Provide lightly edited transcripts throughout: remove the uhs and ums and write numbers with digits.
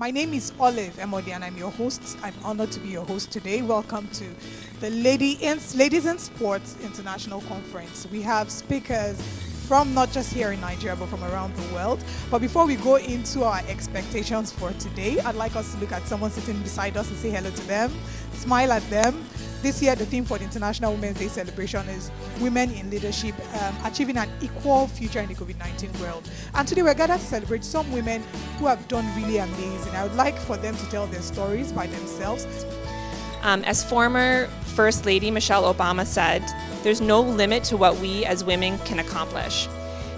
My name is Olive Emodi and I'm your host. I'm honored to be your host today. Welcome to the Ladies in Sports International Conference. We have speakers from not just here in Nigeria, but from around the world. But before we go into our expectations for today, I'd like us to look at someone sitting beside us and say hello to them, smile at them. This year, the theme for the International Women's Day celebration is Women in Leadership, Achieving an Equal Future in the COVID-19 World. And today we're gathered to celebrate some women who have done really amazing. I would like for them to tell their stories by themselves. As former First Lady Michelle Obama said, there's no limit to what we as women can accomplish.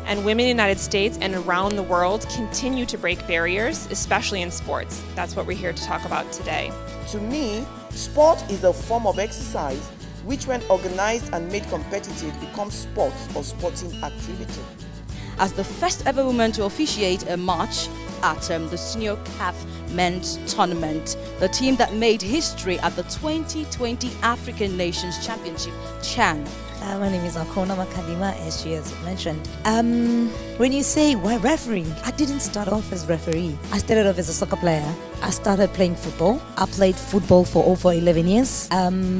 And women in the United States and around the world continue to break barriers, especially in sports. That's what we're here to talk about today. To me, sport is a form of exercise which, when organized and made competitive, becomes sports or sporting activity. As the first ever woman to officiate a match at the Senior CAF Men's Tournament, the team that made history at the 2020 African Nations Championship, CHAN. My name is Akona Makalima, as she has mentioned. When you say why refereeing, I didn't start off as referee. I started off as a soccer player. I started playing football. I played football for over 11 years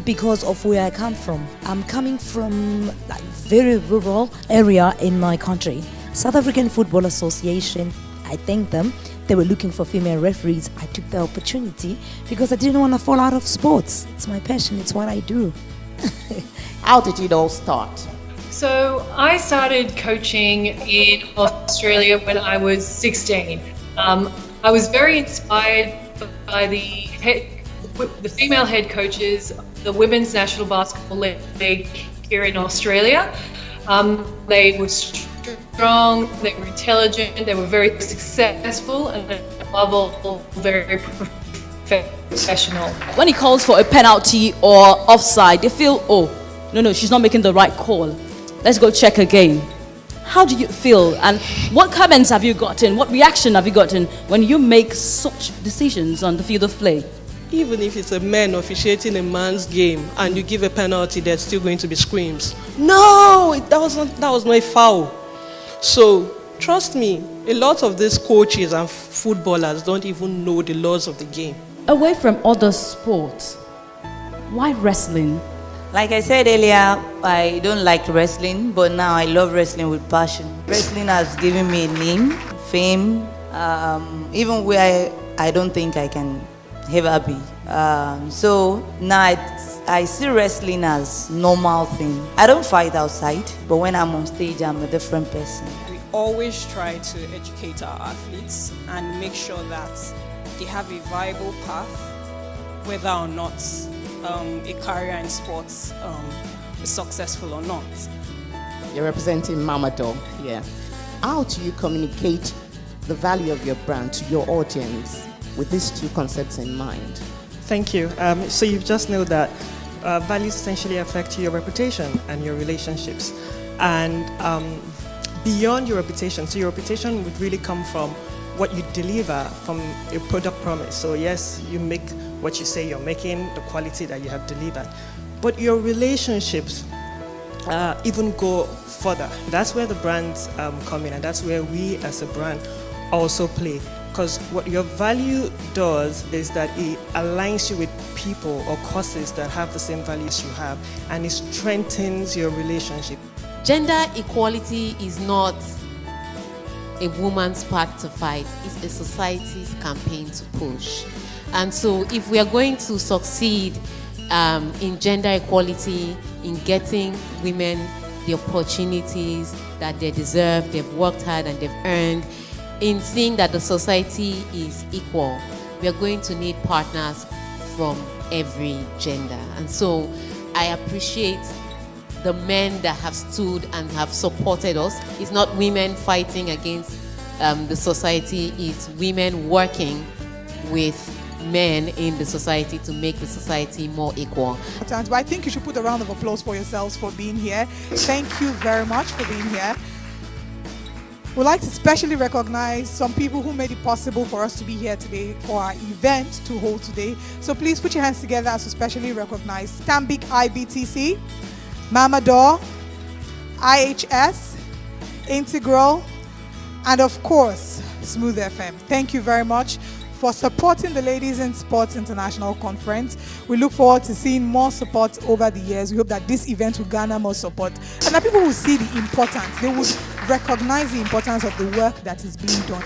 because of where I come from. I'm coming from like very rural area in my country. South African Football Association, I thank them. They were looking for female referees. I took the opportunity because I didn't want to fall out of sports. It's my passion. It's what I do. How did it all start? So I started coaching in Australia when I was 16. I was very inspired by the female head coaches, the Women's National Basketball League here in Australia. They were strong, they were intelligent, they were very successful, and above all, very professional. When he calls for a penalty or offside, they feel, oh, no, she's not making the right call. Let's go check again. How do you feel? And what comments have you gotten? What reaction have you gotten when you make such decisions on the field of play? Even if it's a man officiating a man's game and you give a penalty, there's still going to be screams. No, that was not a foul. So, trust me, a lot of these coaches and footballers don't even know the laws of the game. Away from other sports, why wrestling? Like I said earlier, I don't like wrestling, but now I love wrestling with passion. Wrestling has given me a name, fame, even where I don't think I can ever be. So now I see wrestling as normal thing. I don't fight outside, but when I'm on stage, I'm a different person. We always try to educate our athletes and make sure that they have a viable path, whether or not a career in sports is successful or not. You're representing Mama Dog here. How do you communicate the value of your brand to your audience with these two concepts in mind? Thank you. So you've just know that values essentially affect your reputation and your relationships. And beyond your reputation, so your reputation would really come from what you deliver from a product promise. So yes, you make what you say you're making, the quality that you have delivered. But your relationships even go further. That's where the brands come in, and that's where we as a brand also play. Because what your value does is that it aligns you with people or causes that have the same values you have, and it strengthens your relationship. Gender equality is not a woman's part to fight, it's a society's campaign to push. And so if we are going to succeed in gender equality, in getting women the opportunities that they deserve, they've worked hard and they've earned, in seeing that the society is equal, we are going to need partners from every gender. And so I appreciate the men that have stood and have supported us. It's not women fighting against the society, it's women working with men in the society to make the society more equal. But I think you should put a round of applause for yourselves for being here. Thank you very much for being here. We'd like to especially recognize some people who made it possible for us to be here today for our event to hold today. So please put your hands together as to specially recognize Stanbic IBTC, Mamador, IHS, Integral, and of course, Smooth FM. Thank you very much for supporting the Ladies in Sports International Conference. We look forward to seeing more support over the years. We hope that this event will garner more support and that people will see the importance. They would recognize the importance of the work that is being done.